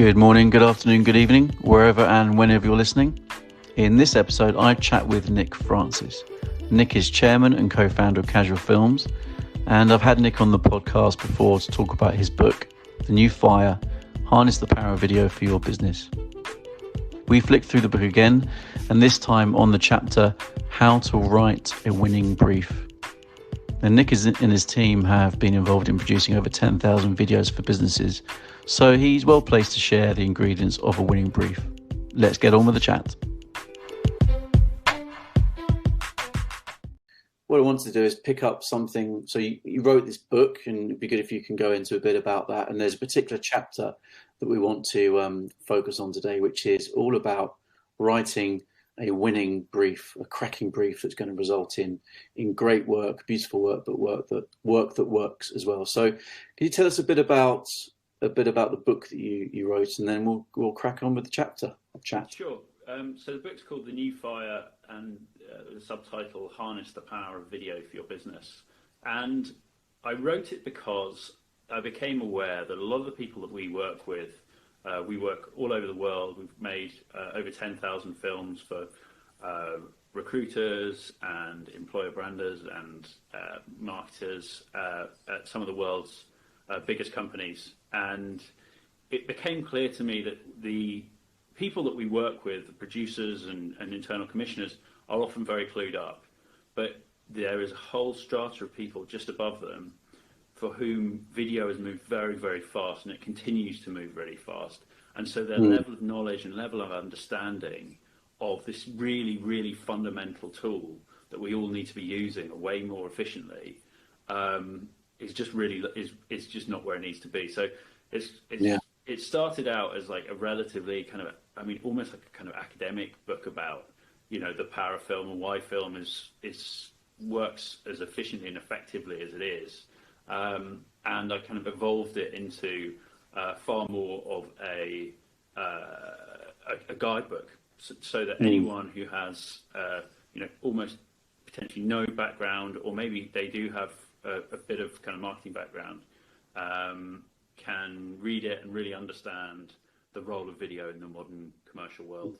Good morning, good afternoon, good evening, wherever and whenever you're listening. In this episode, I chat with Nick Francis. Nick is chairman and co-founder of Casual Films, and I've had Nick on the podcast before to talk about his book, The New Fire, Harness the Power of Video for Your Business. We flicked through the book again, and this time on the chapter, How to Write a Winning Brief. And Nick and his team have been involved in producing over 10,000 videos for businesses, so he's well placed to share the ingredients of a winning brief. Let's get on with the chat. What I wanted to do is pick up something. So you wrote this book, and it'd be good if you can go into a bit about that. And there's a particular chapter that we want to focus on today, which is all about writing a winning brief, a cracking brief that's going to result in great work, beautiful work, but work that works as well. So, can you tell us a bit about the book that you wrote, and then we'll crack on with the chat. Sure. So the book's called The New Fire, and the subtitle Harness the Power of Video for Your Business. And I wrote it because I became aware that a lot of the people that we work with, we work all over the world. We've made over 10,000 films for recruiters and employer branders and marketers at some of the world's biggest companies. And it became clear to me that the people that we work with, the producers and internal commissioners, are often very clued up. But there is a whole strata of people just above them for whom video has moved very, very fast, and it continues to move really fast. And so their level of knowledge and level of understanding of this really, really fundamental tool that we all need to be using way more efficiently is just really is just not where it needs to be. So it started out as like a relatively kind of, almost like a kind of academic book about, the power of film and why film works as efficiently and effectively as it is. And I kind of evolved it into far more of a guidebook, so that anyone who has, almost potentially no background, or maybe they do have a bit of kind of marketing background, can read it and really understand the role of video in the modern commercial world.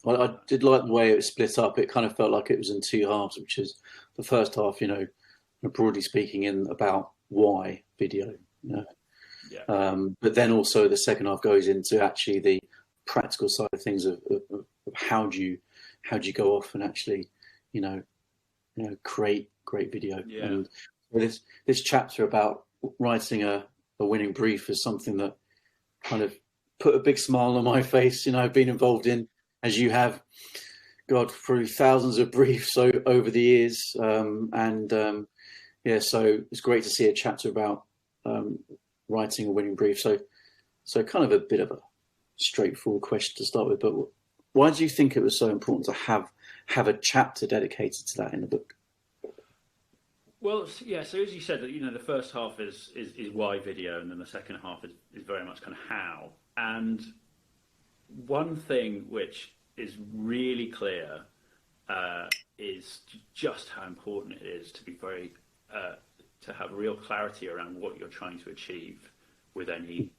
Well, I did like the way it was split up. It kind of felt like it was in two halves, which is the first half, broadly speaking, in about why video. But then also the second half goes into actually the practical side of things of how do you go off and actually, create great video. Yeah. And this chapter about writing a winning brief is something that kind of put a big smile on my face. I've been involved in, as you have, God, through thousands of briefs over the years. So it's great to see a chapter about writing a winning brief. So kind of a bit of a straightforward question to start with, but why do you think it was so important to have a chapter dedicated to that in the book? Well, yeah. So as you said, the first half is why video, and then the second half is very much kind of how. And one thing which is really clear is just how important it is to be very to have real clarity around what you're trying to achieve with any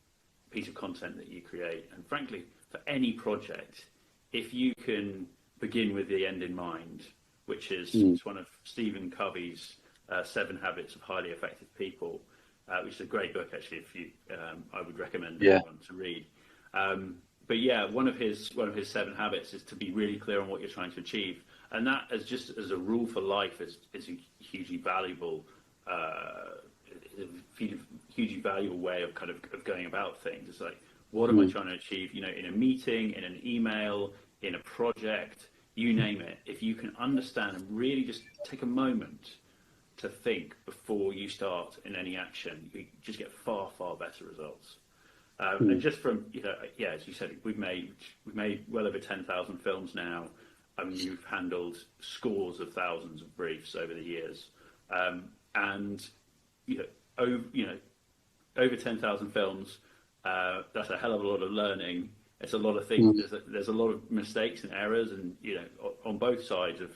piece of content that you create. And frankly, for any project, if you can begin with the end in mind, which is it's one of Stephen Covey's 7 Habits of Highly Effective People, which is a great book, actually. If you, I would recommend anyone to read. But yeah, one of his 7 habits is to be really clear on what you're trying to achieve, and that as a rule for life is a hugely valuable way of kind of going about things. It's like, what am I trying to achieve? In a meeting, in an email, in a project, you name it. If you can understand and really just take a moment to think before you start in any action, you just get far, far better results. And just from, as you said, we've made well over 10,000 films now. You've handled scores of thousands of briefs over the years. And over 10,000 films, that's a hell of a lot of learning. It's a lot of things. There's a lot of mistakes and errors, and on both sides of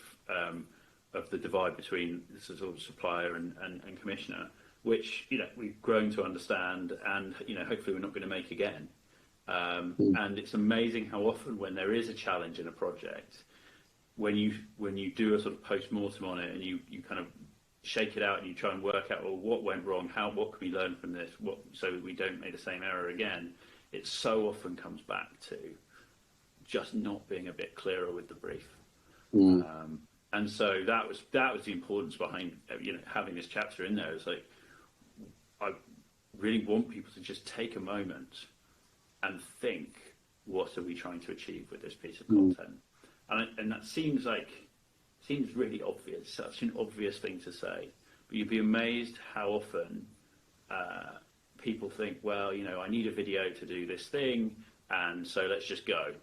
the divide between this sort of supplier and commissioner, which we've grown to understand, and hopefully we're not going to make again. And it's amazing how often when there is a challenge in a project, when you do a sort of post-mortem on it and you kind of shake it out and you try and work out, well, what went wrong, what can we learn from this, so that we don't make the same error again, it so often comes back to just not being a bit clearer with the brief. And so that was the importance behind having this chapter in there. It's like, I really want people to just take a moment and think, what are we trying to achieve with this piece of content? And that seems really obvious, such an obvious thing to say, but you'd be amazed how often people think, well, I need a video to do this thing, and so let's just go.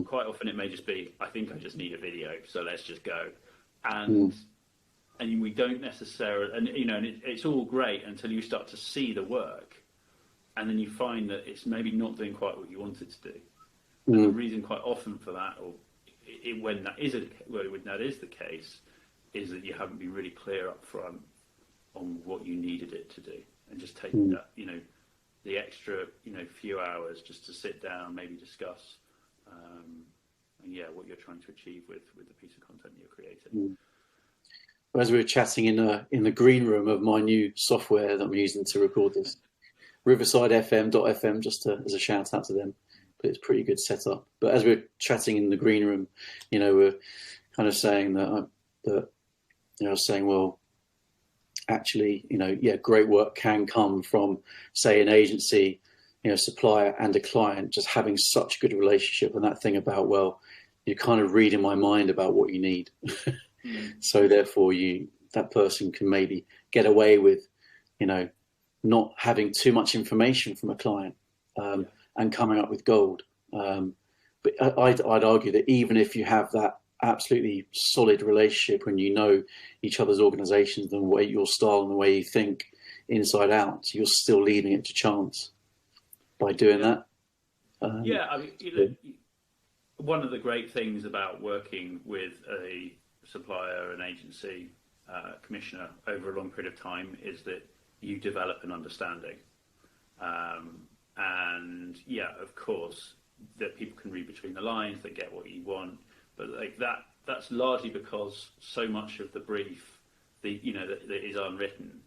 Quite often it may just be, I think I just need a video, so let's just go. And we don't necessarily, and it's all great until you start to see the work, and then you find that it's maybe not doing quite what you wanted to do. And the reason quite often for that, or when that is the case, is that you haven't been really clear up front on what you needed it to do, and just take that, the extra, few hours just to sit down, maybe discuss, what you're trying to achieve with the piece of content you're creating. As we were chatting in the green room of my new software that I'm using to record this, riversidefm.fm, just as a shout out to them, but it's pretty good setup. But as we were chatting in the green room, we're kind of saying that I was saying, well, actually, great work can come from, say, an agency, supplier and a client just having such a good relationship, and that thing about, well, you kind of read in my mind about what you need. So therefore that person can maybe get away with, not having too much information from a client, and coming up with gold. But I'd argue that even if you have that absolutely solid relationship when you know each other's organizations and the way your style and the way you think inside out, you're still leaving it to chance by doing that. One of the great things about working with a supplier, an agency, commissioner over a long period of time is that you develop an understanding. And of course, that people can read between the lines, they get what you want, but that's largely because so much of the brief, that is unwritten,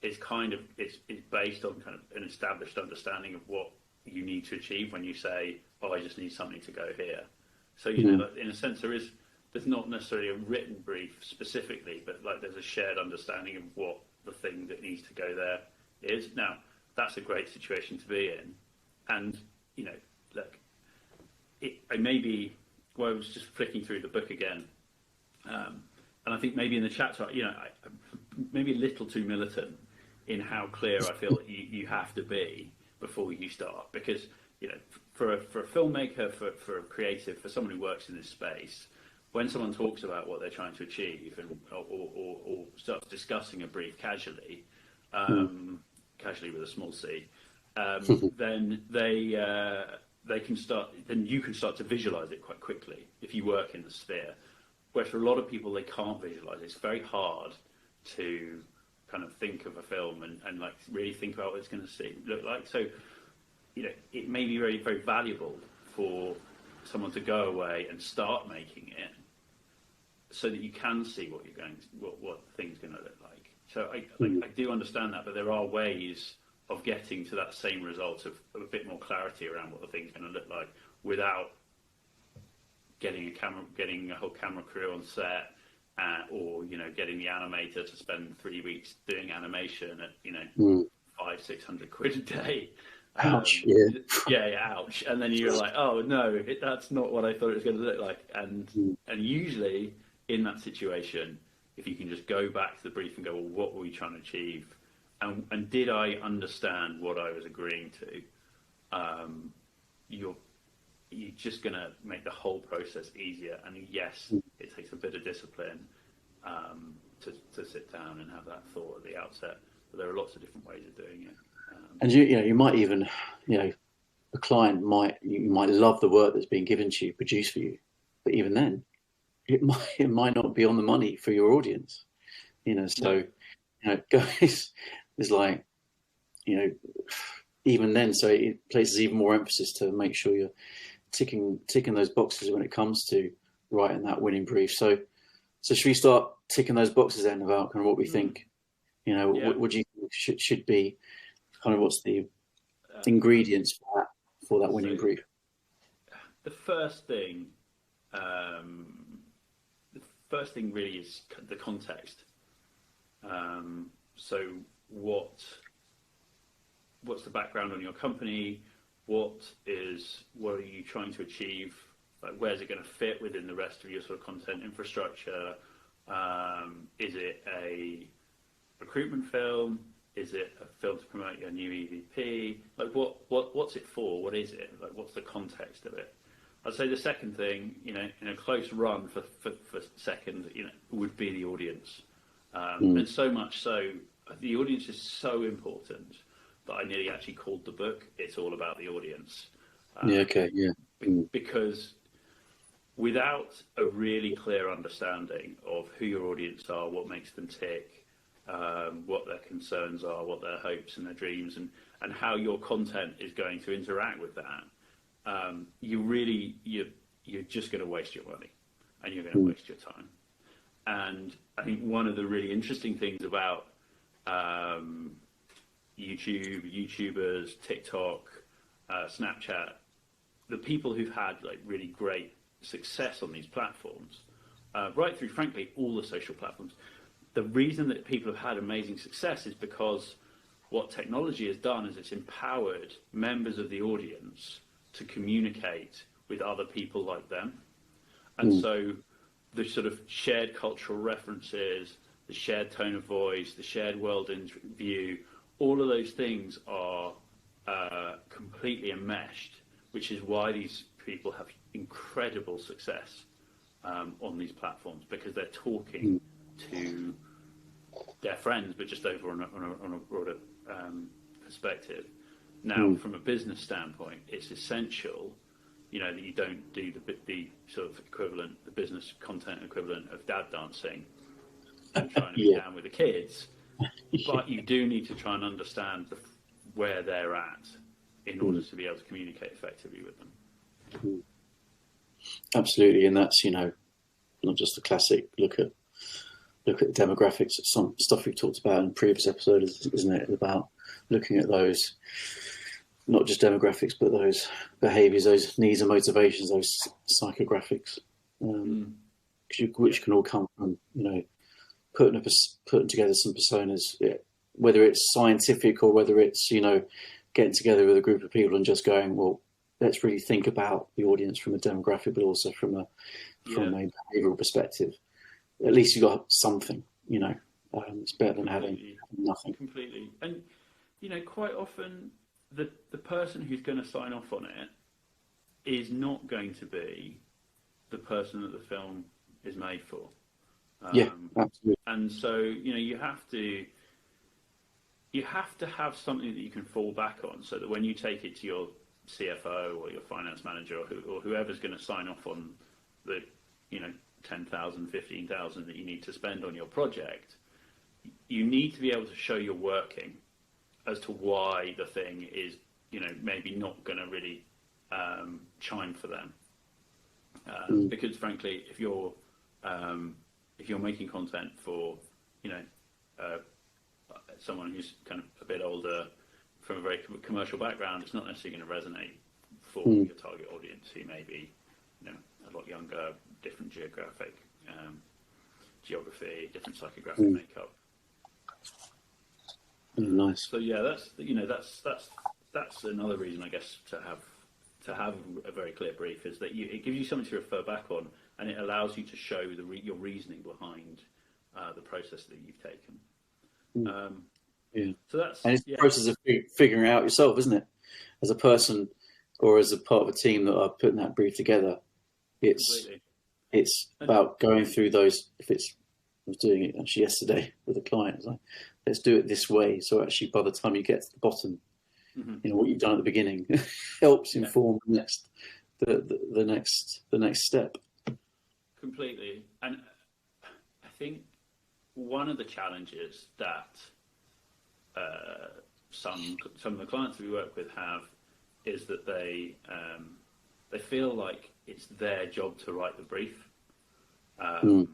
is it's based on kind of an established understanding of what you need to achieve when you say, oh, I just need something to go here. So in a sense there's not necessarily a written brief specifically, but there's a shared understanding of what the thing that needs to go there is. Now, that's a great situation to be in. And, I was just flicking through the book again. And I think maybe in the chapter, maybe a little too militant in how clear I feel you have to be before you start. Because, for a filmmaker, for a creative, for someone who works in this space, when someone talks about what they're trying to achieve or starts discussing a brief casually, casually with a small c, then you can start to visualize it quite quickly if you work in the sphere. Whereas for a lot of people, they can't visualize it. It's very hard to kind of think of a film and really think about what it's going to look like. So, it may be very, very valuable for someone to go away and start making it, so that you can see what the thing's going to look like. So I do understand that, but there are ways of getting to that same result of a bit more clarity around what the thing's going to look like without getting a whole camera crew on set, or getting the animator to spend 3 weeks doing animation at 500-600 quid a day. Ouch. Ouch. And then you're like, oh no, that's not what I thought it was going to look like. And usually in that situation, if you can just go back to the brief and go, well, what were we trying to achieve? And did I understand what I was agreeing to? You're just going to make the whole process easier. And yes, it takes a bit of discipline to sit down and have that thought at the outset. But there are lots of different ways of doing it. And you might even, a client might love the work that's being given to you, produced for you, but even then, it might not be on the money for your audience. Guys, it's like, even then, so it places even more emphasis to make sure you're ticking those boxes when it comes to writing that winning brief. So should we start ticking those boxes then about kind of what we think? Yeah. What do you think should be kind of what's the ingredients for that winning brief? The first thing, really is the context. So what's the background on your company? What are you trying to achieve? Like, where's it going to fit within the rest of your sort of content infrastructure? Is it a recruitment film? Is it a film to promote your new EVP? Like, what's it for? What is it? Like, what's the context of it? I'd say the second thing, in a close run for second, would be the audience. And so much so, the audience is so important that I nearly actually called the book "It's All About the Audience." Because without a really clear understanding of who your audience are, what makes them tick, what their concerns are, what their hopes and their dreams, and how your content is going to interact with that, you're just going to waste your money, and you're going to waste your time. And I think one of the really interesting things about YouTubers, TikTok, Snapchat, the people who've had like really great success on these platforms, right through, frankly, all the social platforms, the reason that people have had amazing success is because what technology has done is it's empowered members of the audience to communicate with other people like them. And so the sort of shared cultural references, the shared tone of voice, the shared world view, all of those things are completely enmeshed, which is why these people have incredible success on these platforms, because they're talking to their friends, but just over on a broader perspective. Now, from a business standpoint, it's essential, that you don't do the sort of equivalent, the business content equivalent of dad dancing and trying to be down with the kids. But you do need to try and understand where they're at in order to be able to communicate effectively with them. Absolutely, and that's not just the classic look at the demographics of some stuff we've talked about in previous episodes, isn't it? About looking at those, not just demographics, but those behaviours, those needs and motivations, those psychographics, which can all come from putting together some personas, whether it's scientific or whether it's getting together with a group of people and just going, well, let's really think about the audience from a demographic, but also from a behavioural perspective. At least you got something, it's better than having nothing. Completely. And, quite often the person who's going to sign off on it is not going to be the person that the film is made for. Absolutely. And so, you have to have something that you can fall back on, so that when you take it to your CFO or your finance manager or whoever's going to sign off on the 10,000, 15,000 that you need to spend on your project, you need to be able to show you're working as to why the thing is maybe not going to really chime for them, because frankly, if you're making content for someone who's kind of a bit older from a very commercial background, it's not necessarily going to resonate for your target audience, who may be a lot younger, different geographic geography, different psychographic makeup. Nice. So yeah, that's another reason, I guess, to have a very clear brief, is that it gives you something to refer back on, and it allows you to show your reasoning behind the process that you've taken. So that's, and it's the process of figuring it out yourself, isn't it? As a person or as a part of a team that are putting that brief together, it's about going through those. I was doing it actually yesterday with a client. It's like, let's do it this way. So actually, by the time you get to the bottom, what you've done at the beginning helps inform the next step. Completely. And I think one of the challenges that some of the clients we work with have is that they feel like it's their job to write the brief, and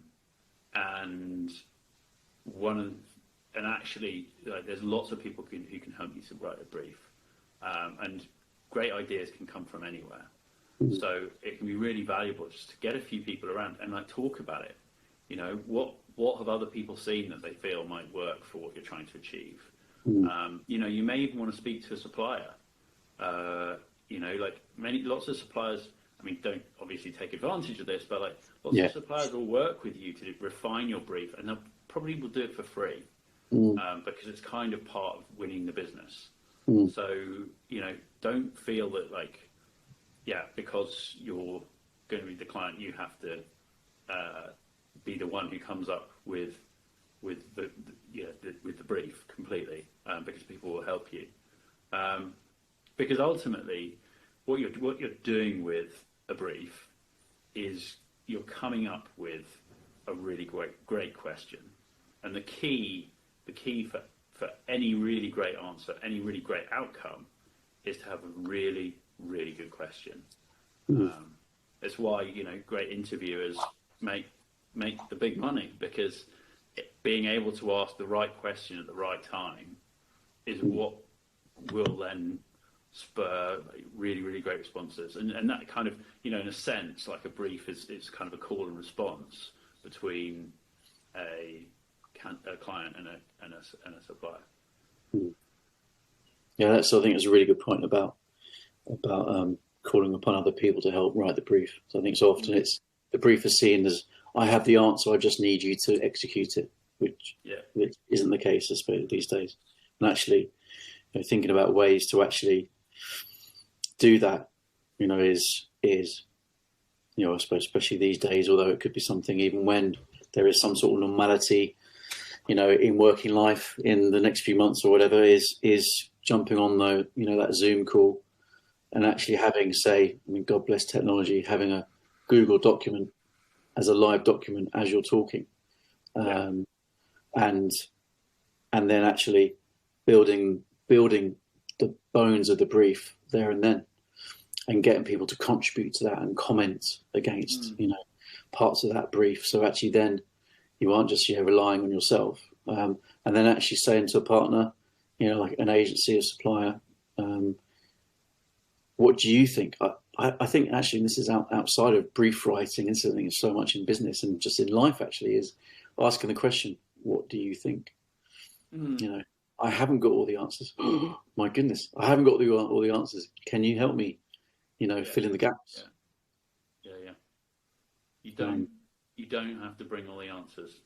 actually, like, there's lots of people who can help you to write a brief, and great ideas can come from anywhere. So it can be really valuable just to get a few people around and like talk about it. You know, what have other people seen that they feel might work for what you're trying to achieve? You know, you may even want to speak to a supplier. You know, like lots of suppliers, I mean, don't obviously take advantage of this, but like lots of suppliers will work with you to refine your brief, and they'll probably will do it for free, because it's kind of part of winning the business. So, you know, don't feel that like, because you're going to be the client, you have to be the one who comes up with the brief completely, because people will help you. Because ultimately, what you're doing with a brief is you're coming up with a really great question, and the key for any really great answer, any really great outcome, is to have a really good question. That's why, you know, great interviewers make the big money, because being able to ask the right question at the right time is what will then spur really great responses. And that kind of, you know, in a sense, like a brief is kind of a call and response between a client and a supplier. Yeah, I think it's a really good point about calling upon other people to help write the brief. So I think so often it's the brief is seen as, I have the answer, I just need you to execute it, which isn't the case, I suppose, these days. And actually, you know, thinking about ways to actually do that, you know, is you know, I suppose especially these days, although it could be something even when there is some sort of normality, you know, in working life in the next few months or whatever, is jumping on the, you know, that Zoom call and actually having, say, I mean, God bless technology, having a Google document as a live document as you're talking, and then actually building the bones of the brief there and then, and getting people to contribute to that and comment against, you know, parts of that brief. So actually then you aren't just, you know, relying on yourself, and then actually saying to a partner, you know, like an agency or supplier, what do you think? I think actually this is outside of brief writing, and something so much in business and just in life actually, is asking the question, what do you think? You know, I haven't got all the answers. My goodness, I haven't got all the answers. Can you help me, you know, fill in the gaps? Yeah. You don't have to bring all the answers.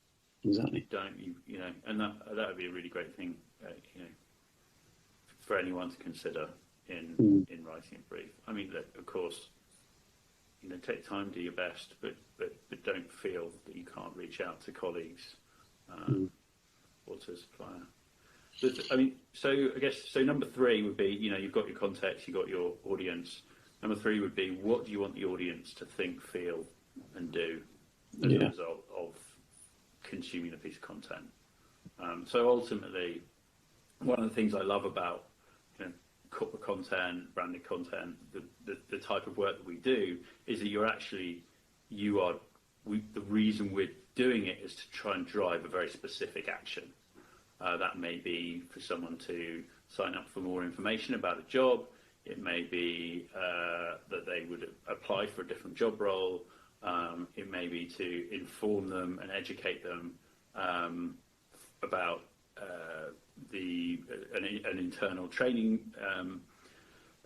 Exactly. You know, and that would be a really great thing, you know, for anyone to consider in writing a brief. I mean, of course, you know, take time, do your best, but don't feel that you can't reach out to colleagues or to a supplier. But, I mean, so I guess number 3 would be, you know, you've got your context, you've got your audience. Number 3 would be, what do you want the audience to think, feel, and do as a result of consuming a piece of content? So ultimately, one of the things I love about, you know, corporate content, branded content, the type of work that we do, is that the reason we're doing it is to try and drive a very specific action. That may be for someone to sign up for more information about a job. It may be that they would apply for a different job role. It may be to inform them and educate them about an internal training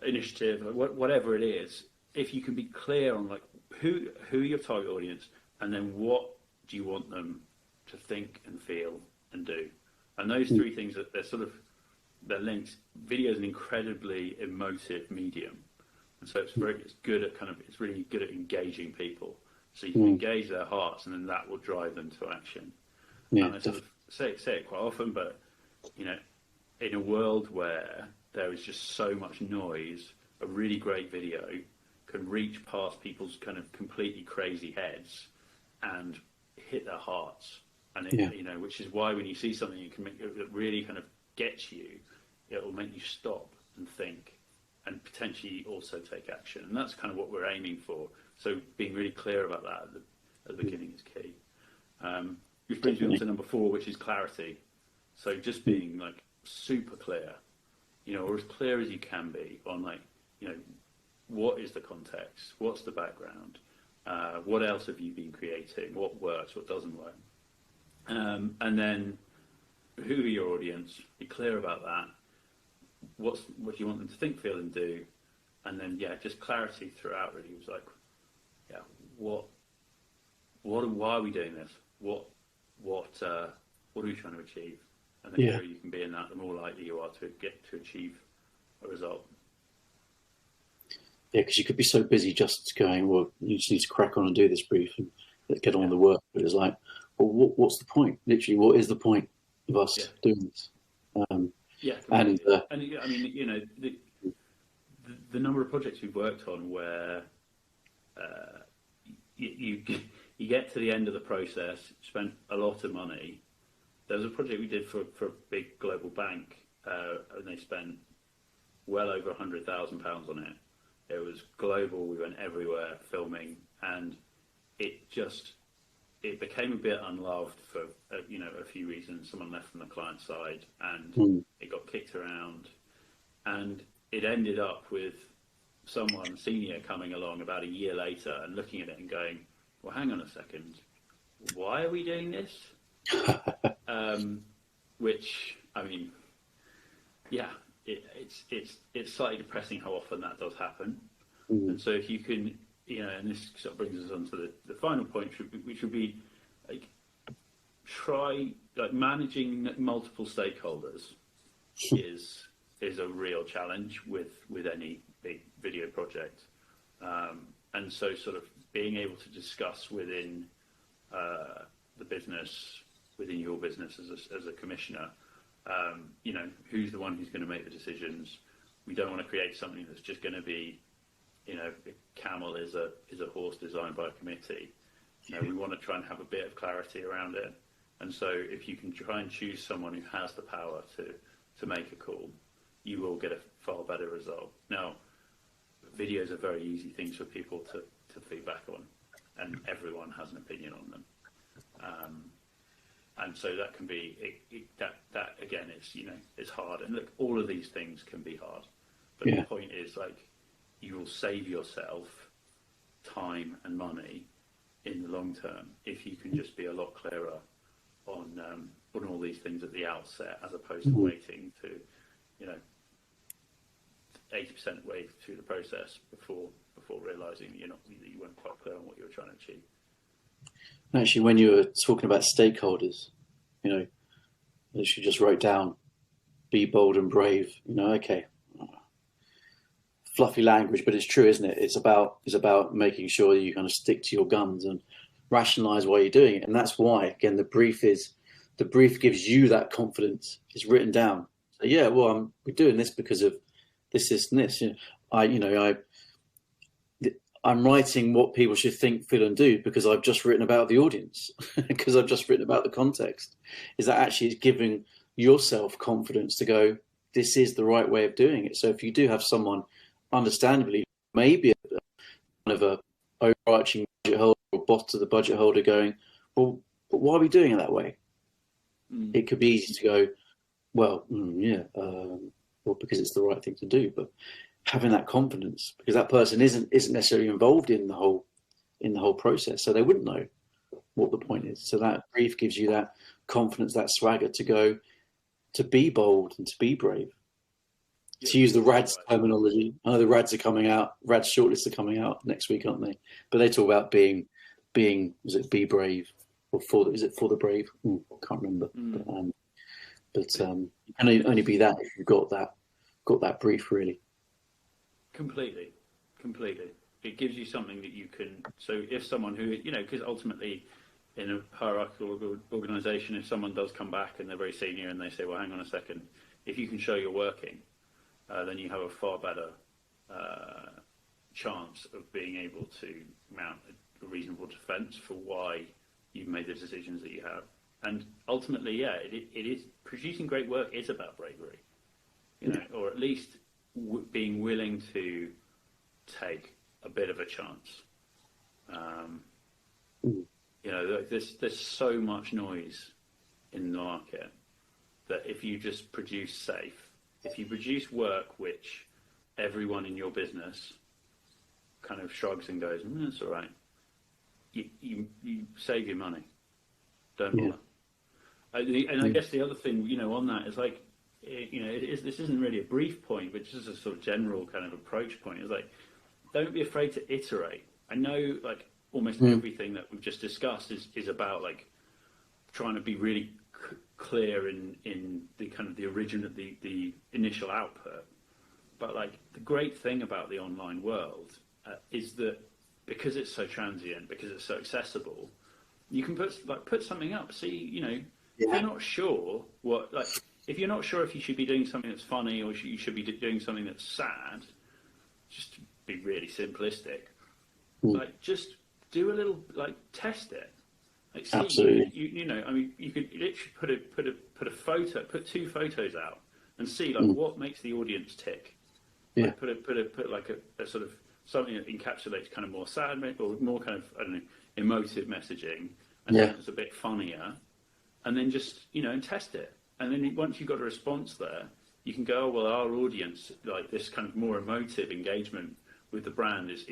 initiative, whatever it is. If you can be clear on like who your target audience, and then what do you want them to think and feel and do, and those 3 things, they're linked. Video is an incredibly emotive medium, and so it's really good at engaging people. So you can engage their hearts, and then that will drive them to action. And I sort of say it quite often, but you know, in a world where there is just so much noise, a really great video can reach past people's kind of completely crazy heads and hit their hearts. And you know, which is why when you see something that really kind of gets you, it will make you stop and think, and potentially also take action. And that's kind of what we're aiming for. So being really clear about that at the beginning is key. Which brings me on to number 4, which is clarity. So just being like super clear, or as clear as you can be on what is the context, what's the background, what else have you been creating, what works, what doesn't work, and then who are your audience? Be clear about that. What do you want them to think, feel, and do? And then just clarity throughout. Really, it was like, why are we doing this? What are we trying to achieve? And the clearer you can be in that, the more likely you are to get to achieve a result. Yeah, because you could be so busy just going, well, you just need to crack on and do this brief and get on with the work. But it's like, well, what's the point? Literally, what is the point of us doing this? And I mean, the number of projects we've worked on where you get to the end of the process, spent a lot of money. There was a project we did for a big global bank, and they spent well over £100,000 on it. It was global. We went everywhere filming, and it became a bit unloved for a few reasons. Someone left from the client side, and it got kicked around, and it ended up with someone senior coming along about a year later and looking at it and going, well, hang on a second, why are we doing this? Which, I mean, it's slightly depressing how often that does happen. And so if you can, and this sort of brings us on to the final point, which would be like managing multiple stakeholders is a real challenge with any big video project. And so sort of being able to discuss within the business, within your business as a commissioner, who's the one who's going to make the decisions. We don't want to create something that's just going to be, camel is a horse designed by a committee. We want to try and have a bit of clarity around it. And so if you can try and choose someone who has the power to make a call, you will get a far better result. Now, videos are very easy things for people to feedback on, and everyone has an opinion on them. And so that can be that again. It's hard, and look, all of these things can be hard. But the point is, you will save yourself time and money in the long term if you can just be a lot clearer on all these things at the outset, as opposed to waiting to 80% way through the process before realising that you weren't quite clear on what you were trying to achieve. Actually, when you were talking about stakeholders, I literally just wrote down, be bold and brave. Okay, fluffy language, but it's true, isn't it? It's about making sure that you kind of stick to your guns and rationalise why you're doing it. And that's why, again, the brief gives you that confidence. It's written down. So we're doing this because of this, and this. I'm writing what people should think, feel, and do because I've just written about the audience, because I've just written about the context. Is that actually giving yourself confidence to go, this is the right way of doing it. So if you do have someone, understandably, maybe kind of a overarching budget holder or boss to the budget holder going, well, but why are we doing it that way? It could be easy to go, well, because it's the right thing to do. But having that confidence, because that person isn't necessarily involved in the whole process, so they wouldn't know what the point is. So that brief gives you that confidence, that swagger to go, to be bold and to be brave. To use the RADS terminology, I know the RADS are coming out. RADS shortlists are coming out next week, aren't they? But they talk about being. Was it be brave or is it for the brave? I can't remember. But you can only be that if you've got that brief, really. Completely. It gives you something that you can. So if someone who because ultimately, in a hierarchical organisation, if someone does come back and they're very senior and they say, well, hang on a second, if you can show you're working, then you have a far better chance of being able to mount a reasonable defence for why you've made the decisions that you have. And ultimately, it is producing great work is about bravery. or at least being willing to take a bit of a chance. There's so much noise in the market that if you just produce safe, if you produce work which everyone in your business kind of shrugs and goes, "It's all right," you save your money. Don't bother. I guess the other thing, on that is like, this isn't really a brief point, but just a sort of general kind of approach point. Is like, don't be afraid to iterate. I know, like, almost everything that we've just discussed is about like trying to be really clear in the kind of the original, the initial output. But like the great thing about the online world is that because it's so transient, because it's so accessible, you can put something up. See, if you're not sure if you're not sure if you should be doing something that's funny or you should be doing something that's sad, just to be really simplistic, like just do a little, like, test it. Like, see, absolutely. You could literally put two photos out and see like what makes the audience tick. Yeah. Like, put like a sort of something that encapsulates kind of more sad or more kind of, I don't know, emotive messaging, and then it's a bit funnier, and then just and test it. And then once you've got a response there, you can go, oh, well, our audience, like this kind of more emotive engagement with the brand is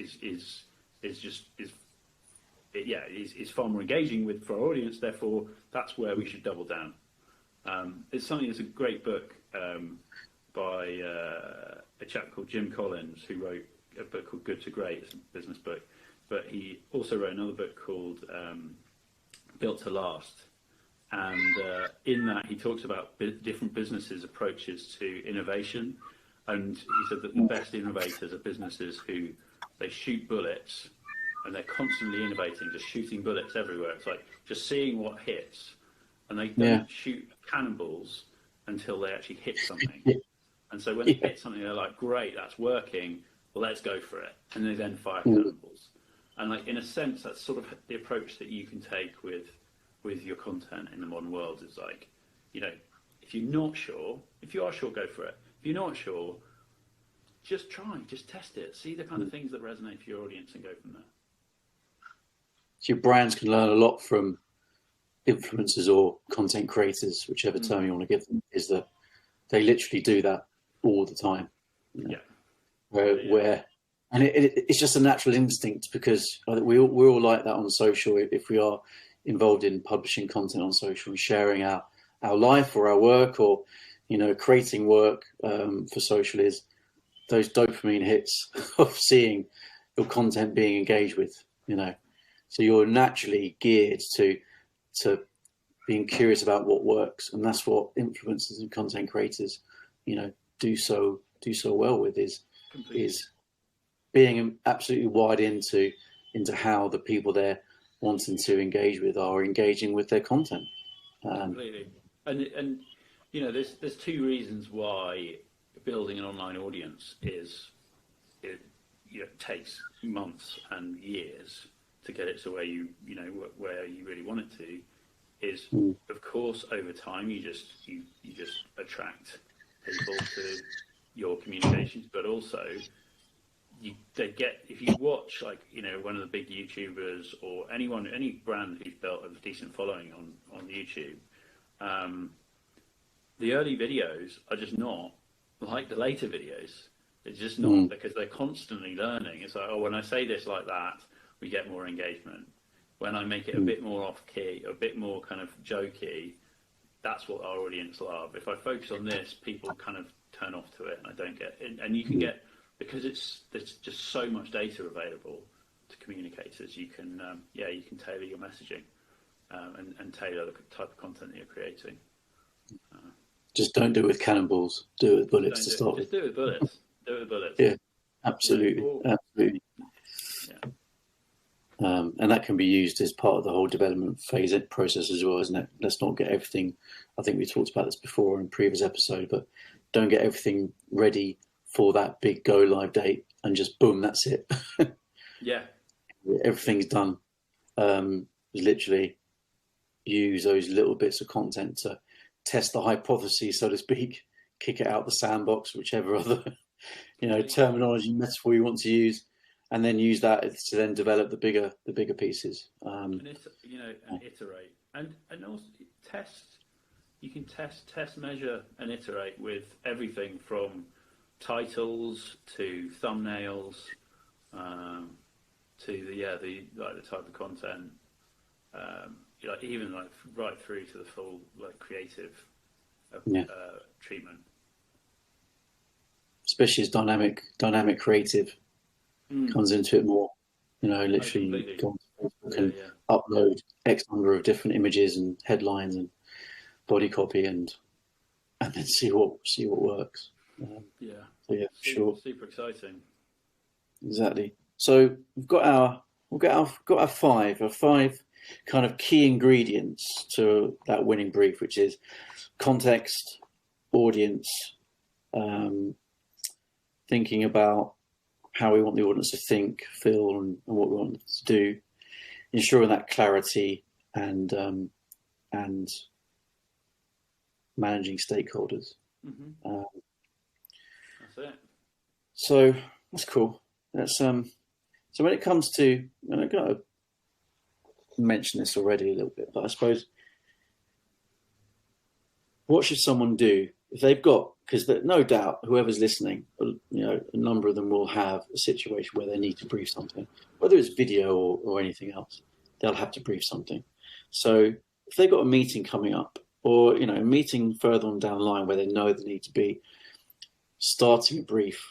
far more engaging for our audience. Therefore, that's where we should double down. It's a great book by a chap called Jim Collins, who wrote a book called Good to Great. It's a business book, but he also wrote another book called Built to Last. And in that, he talks about different businesses' approaches to innovation. And he said that the best innovators are businesses who they shoot bullets and they're constantly innovating, just shooting bullets everywhere. It's like just seeing what hits. And they don't shoot cannonballs until they actually hit something. And so when they hit something, they're like, great, that's working. Well, let's go for it. And they then fire cannonballs. And like, in a sense, that's sort of the approach that you can take with your content in the modern world. Is like, if you're not sure, if you are sure, go for it. If you're not sure, just try, just test it. See the kind of things that resonate for your audience and go from there. So your brands can learn a lot from influencers or content creators, whichever term you want to give them, is that they literally do that all the time. Where and it's just a natural instinct, because we're all like that on social. If we are involved in publishing content on social and sharing our life or our work, or creating work for social, is those dopamine hits of seeing your content being engaged with. So you're naturally geared to being curious about what works, and that's what influencers and content creators do so well with, is being absolutely wired into how the people they're wanting to engage with are engaging with their content. Completely. And there's two reasons why building an online audience takes months and years to get it to where you really want it to. Is of course over time you just attract people to your communications, but also if you watch one of the big YouTubers or any brand who's built a decent following on YouTube, the early videos are just not like the later videos. It's just not, because they're constantly learning. It's like, oh, when I say this like that, we get more engagement. When I make it a bit more off-key, a bit more kind of jokey, that's what our audience love. If I focus on this, people kind of turn off to it, and I don't get it. And you can get, because there's just so much data available to communicators, you can tailor your messaging and tailor the type of content that you're creating. Just don't do it with cannonballs. Do it with bullets to start with. Just do it with bullets. Do it with bullets. Yeah, absolutely, absolutely. Yeah. And that can be used as part of the whole development phase process as well, isn't it? Let's not get everything. I think we talked about this before in a previous episode, but don't get everything ready for that big go live date and just boom, that's it. Yeah. Everything's done. Literally use those little bits of content to test the hypothesis, so to speak. kick it out the sandbox, whichever other terminology, metaphor you want to use, and then use that to then develop the bigger pieces. And iterate, and also test. You can test, measure, and iterate with everything from titles to thumbnails, to the type of content, even right through to the full creative treatment. Especially as dynamic creative comes into it more. Literally go on Facebook and upload X number of different images and headlines and body copy and then see what works. Sure. Super exciting. Exactly. So we've got our five kind of key ingredients to that winning brief, which is context, audience, thinking about how we want the audience to think, feel, and what we want them to do, ensuring that clarity and managing stakeholders. Mm-hmm. That's it. So that's cool. So when it comes to, and I'm going to mention this already a little bit, but I suppose, what should someone do if they've got, because no doubt whoever's listening, a number of them will have a situation where they need to brief something, whether it's video or anything else, they'll have to brief something. So if they've got a meeting coming up, or a meeting further on down the line where they know they need to be starting a brief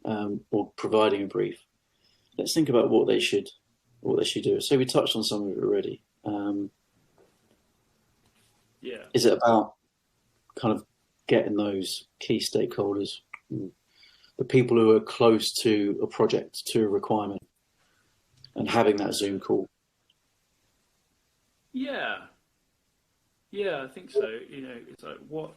or providing a brief, let's think about what they should do. So we touched on some of it already. Is it about kind of getting those key stakeholders, the people who are close to a project, to a requirement, and having that Zoom call? Yeah, I think so. It's like what.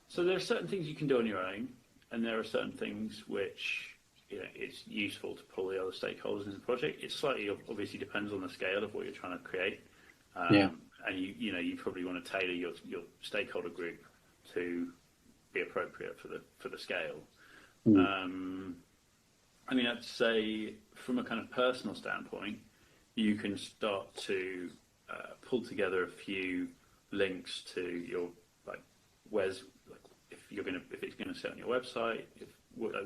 So there are certain things you can do on your own, and there are certain things which it's useful to pull the other stakeholders into the project. It slightly obviously depends on the scale of what you're trying to create. And you probably want to tailor your stakeholder group to be appropriate for the scale. I'd say from a kind of personal standpoint, you can start to pull together a few links to your if it's going to sit on your website,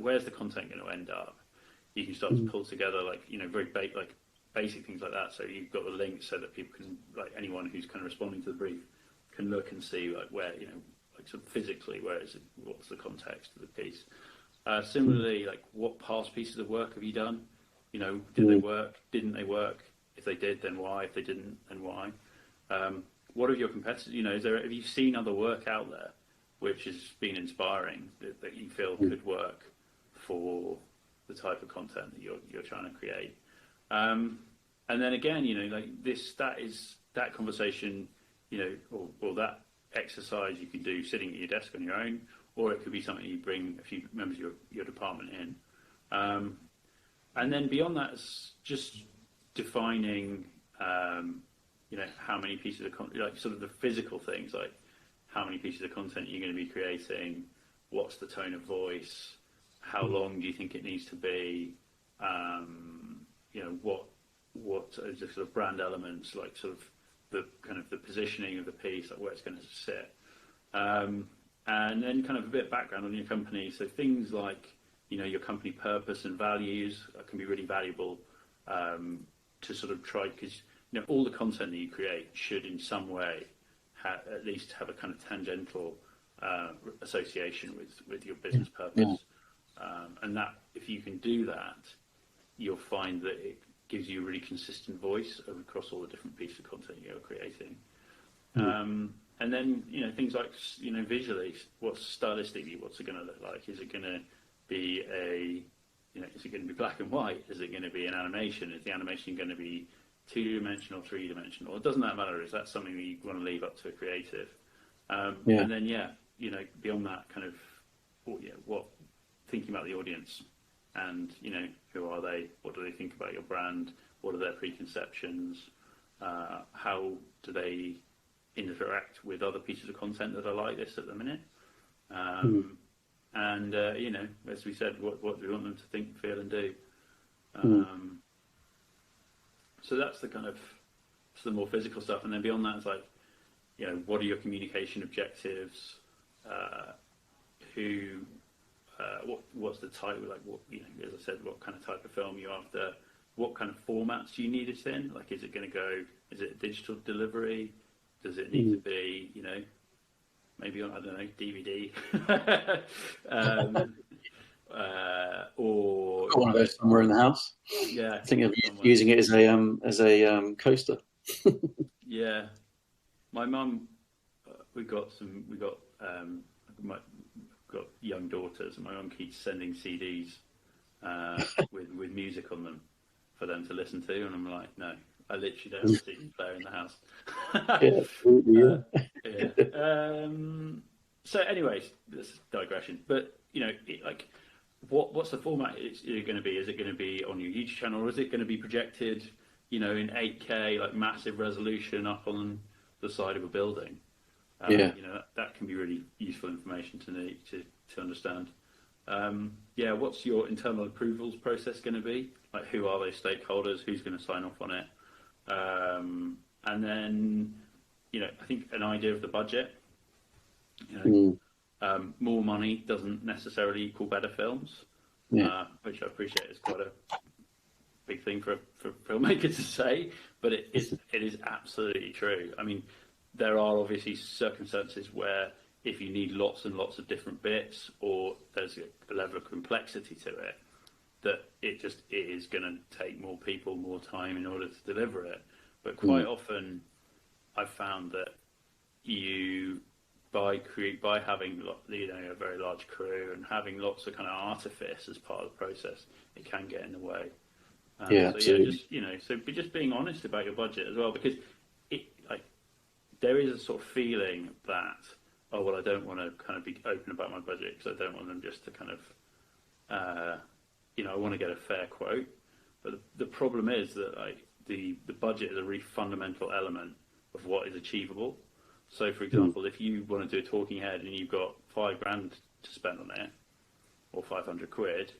where's the content going to end up? You can start to pull together very basic things like that. So you've got the links so that people can, anyone who's kind of responding to the brief can look and see where sort of physically what's the context of the piece. Similarly, what past pieces of work have you done? Did they work? Didn't they work? If they did, then why? If they didn't, then why? What are your competitors? Have you seen other work out there which has been inspiring that you feel could work for the type of content that you're trying to create? And then again, that conversation, or that exercise you can do sitting at your desk on your own, or it could be something you bring a few members of your department in. And then beyond that, it's just defining, how many pieces of content, sort of the physical things, like how many pieces of content you're going to be creating, what's the tone of voice, how long do you think it needs to be, what are the sort of brand elements, like sort of the kind of the positioning of the piece, like where it's going to sit, and then kind of a bit of background on your company. So things like your company purpose and values can be really valuable to sort of try, because all the content that you create should in some way at least have a kind of tangential association with your business purpose, and that if you can do that, you'll find that it gives you a really consistent voice across all the different pieces of content you're creating. And then things like visually, stylistically, what's it going to look like? Is it going to be is it going to be black and white? Is it going to be an animation? Is the animation going to be 2-dimensional, 3-dimensional? It doesn't matter. Is that something that you want to leave up to a creative? And then beyond that, kind of what thinking about the audience, and who are they? What do they think about your brand? What are their preconceptions? How do they interact with other pieces of content that are like this at the minute? And as we said, what do we want them to think, feel, and do? So that's the kind of the more physical stuff, and then beyond that, it's like, what are your communication objectives? What's the type? Like, as I said, what kind of type of film you're after? What kind of formats do you need it in? Like, is it going to go? Is it digital delivery? Does it need to be, maybe on, I don't know, DVD? Or got one of those somewhere in the house. Yeah, I think of using it as a coaster. Yeah, my mum. We got young daughters, and my mum keeps sending CDs with music on them for them to listen to, and I'm like, no, I literally don't have a CD player in the house. So, anyways, this is digression, but what's the format it's going to be? Is it going to be on your YouTube channel, or is it going to be projected, in 8K, like massive resolution up on the side of a building? That can be really useful information to understand. What's your internal approvals process going to be? Like, who are those stakeholders? Who's going to sign off on it? And then, I think an idea of the budget. More money doesn't necessarily equal better films, which I appreciate is quite a big thing for a filmmaker to say, but it is absolutely true. I mean, there are obviously circumstances where if you need lots and lots of different bits, or there's a level of complexity to it, that it is going to take more people, more time in order to deliver it. But quite often, I've found that by having a very large crew and having lots of kind of artifice as part of the process, it can get in the way. Just being honest about your budget as well, because there is a sort of feeling that, I don't want to kind of be open about my budget because I don't want them just to kind of, I want to get a fair quote. But the problem is that the budget is a really fundamental element of what is achievable. So, for example, if you want to do a talking head and you've got $5,000 to spend on it, or 500 quid,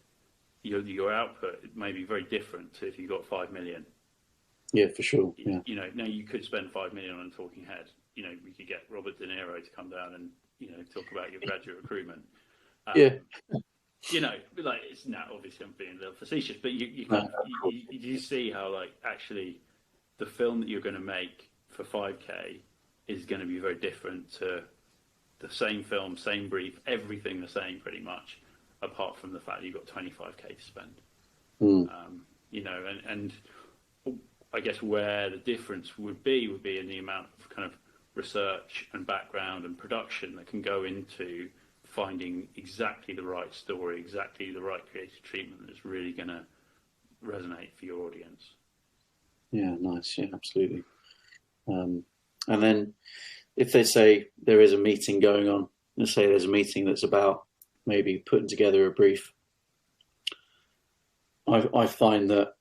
your output may be very different to if you got 5 million. Yeah, for sure. Yeah. Now you could spend 5 million on a talking head. We could get Robert De Niro to come down and talk about your graduate recruitment. It's not, obviously I'm being a little facetious, but you see how actually the film that you're going to make for 5K is going to be very different to the same film, same brief, everything the same pretty much, apart from the fact that you've got 25K to spend. And I guess where the difference would be in the amount of kind of research and background and production that can go into finding exactly the right story, exactly the right creative treatment that's really going to resonate for your audience. Yeah, nice. Yeah, absolutely. And then if they say there is a meeting going on, let's say there's a meeting that's about maybe putting together a brief, I find that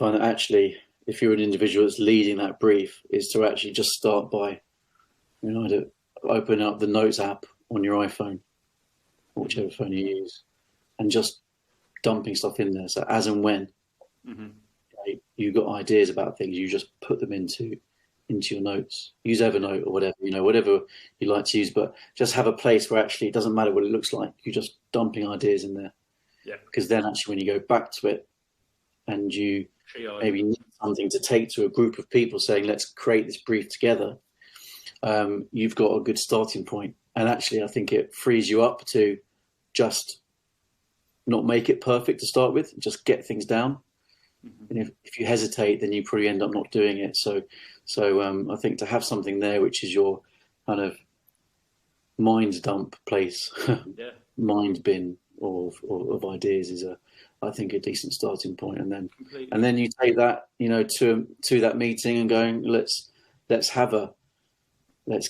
actually, if you're an individual that's leading that brief, is to actually just start by, to open up the Notes app on your iPhone, or whichever phone you use, and just dumping stuff in there. So as and when you've got ideas about things, you just put them into your notes. Use Evernote or whatever you like to use, but just have a place where actually it doesn't matter what it looks like. You're just dumping ideas in there. Yeah. Because then actually when you go back to it and you maybe need something to take to a group of people saying, let's create this brief together, you've got a good starting point. And actually, I think it frees you up to just not make it perfect to start with, just get things down. And if you hesitate, then you probably end up not doing it. So I think to have something there, which is your kind of mind dump place, mind bin of ideas, is I think a decent starting point. And then you take that, to that meeting and going, let's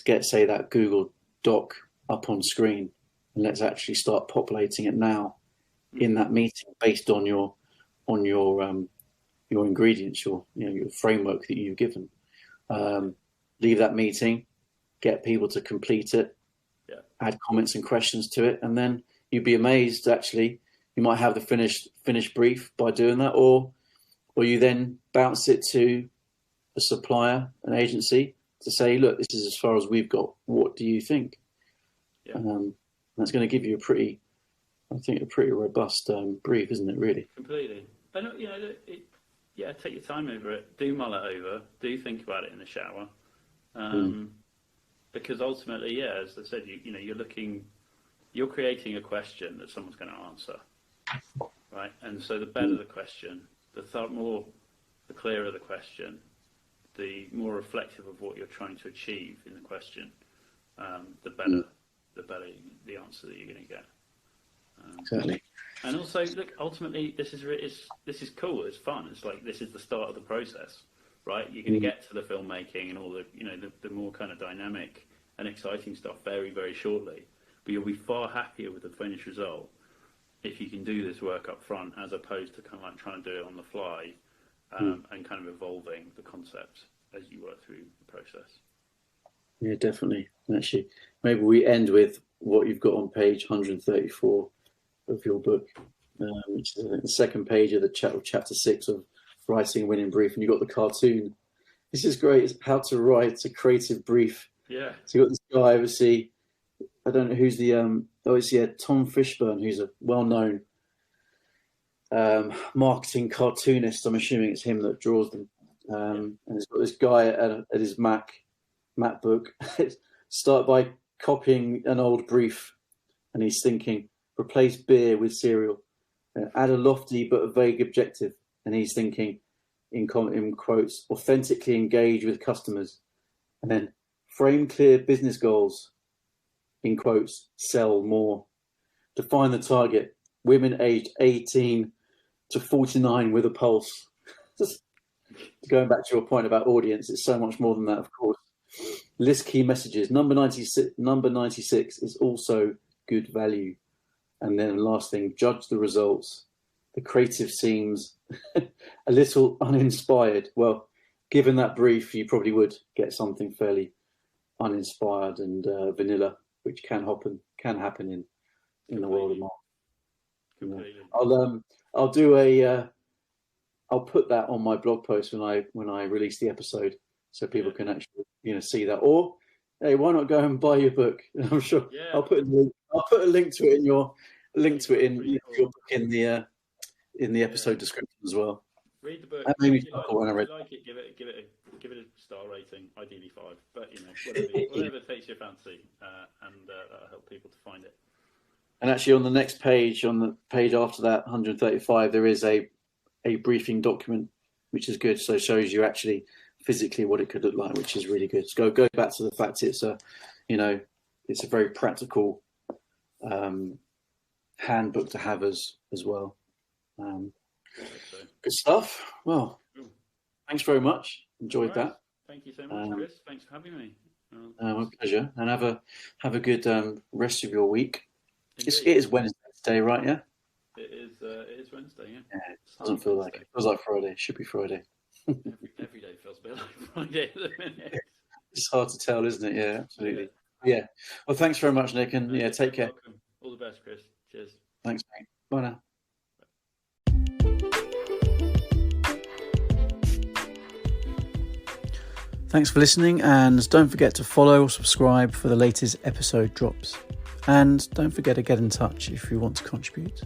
get, say, that Google Doc up on screen, and let's actually start populating it now in that meeting based on your ingredients, your framework that you've given. Leave that meeting, get people to complete it, add comments and questions to it, and then you'd be amazed. Actually, you might have the finished brief by doing that, or you then bounce it to a supplier, an agency, to say, look, this is as far as we've got. What do you think? Yeah. That's going to give you a pretty robust brief, isn't it? Really. Completely. And take your time over it. Do mull it over. Do think about it in the shower. Because ultimately, as I said, you're creating a question that someone's going to answer, right? And so the better the question, the clearer the question, the more reflective of what you're trying to achieve in the question, the better the answer that you're going to get. Exactly. And also, look, ultimately, this is cool. It's fun. It's like this is the start of the process, right? You're going to get to the filmmaking and all the more kind of dynamic and exciting stuff very, very shortly. But you'll be far happier with the finished result if you can do this work up front, as opposed to kind of like trying to do it on the fly and kind of evolving the concept as you work through the process. Yeah, definitely. Actually, maybe we end with what you've got on page 134 of your book, which is the second page of chapter 6 of Writing a Winning Brief, and you've got the cartoon. This is great. It's how to write a creative brief. Yeah. So you've got this guy, obviously, I don't know who's the, Tom Fishburne, who's a well-known marketing cartoonist. I'm assuming it's him that draws them. And he's got this guy at his Mac book. Start by copying an old brief, and he's thinking, replace beer with cereal. Add a lofty but a vague objective, and he's thinking, in quotes, authentically engage with customers. And then frame clear business goals, in quotes, sell more. Define the target, women aged 18 to 49 with a pulse. Going back to your point about audience, it's so much more than that, of course. List key messages. Number 96 is also good value. And then the last thing, judge the results. The creative seems a little uninspired. Well, given that brief, you probably would get something fairly uninspired and vanilla, which can happen in the world of marketing. I'll put that on my blog post when I release the episode, so people can actually see that. Or hey, why not go and buy your book? I'm sure I'll put a link to it in your book in the episode description as well. Read the book. If you like it, give it a star rating, ideally 5. But whatever takes your fancy, and that'll help people to find it. And actually, on the next page, on the page after that, 135, there is a briefing document, which is good. So it shows you actually physically what it could look like, which is really good. So go back to the fact it's a very practical handbook to have as well. Good stuff. Well, thanks very much. Enjoyed that. Thank you so much, Chris. Thanks for having me. My pleasure. And have a good rest of your week. Indeed. It is Wednesday today, right? Yeah. It is Wednesday. Yeah. It doesn't feel like it. It feels like Friday. It should be Friday. Every day feels a bit like Friday at the minute. It's hard to tell, isn't it? Yeah, absolutely. Yeah. Well, thanks very much, Nick, and take care. Welcome. All the best, Chris. Cheers. Thanks, mate. Bye now. Thanks for listening, and don't forget to follow or subscribe for the latest episode drops. And don't forget to get in touch if you want to contribute.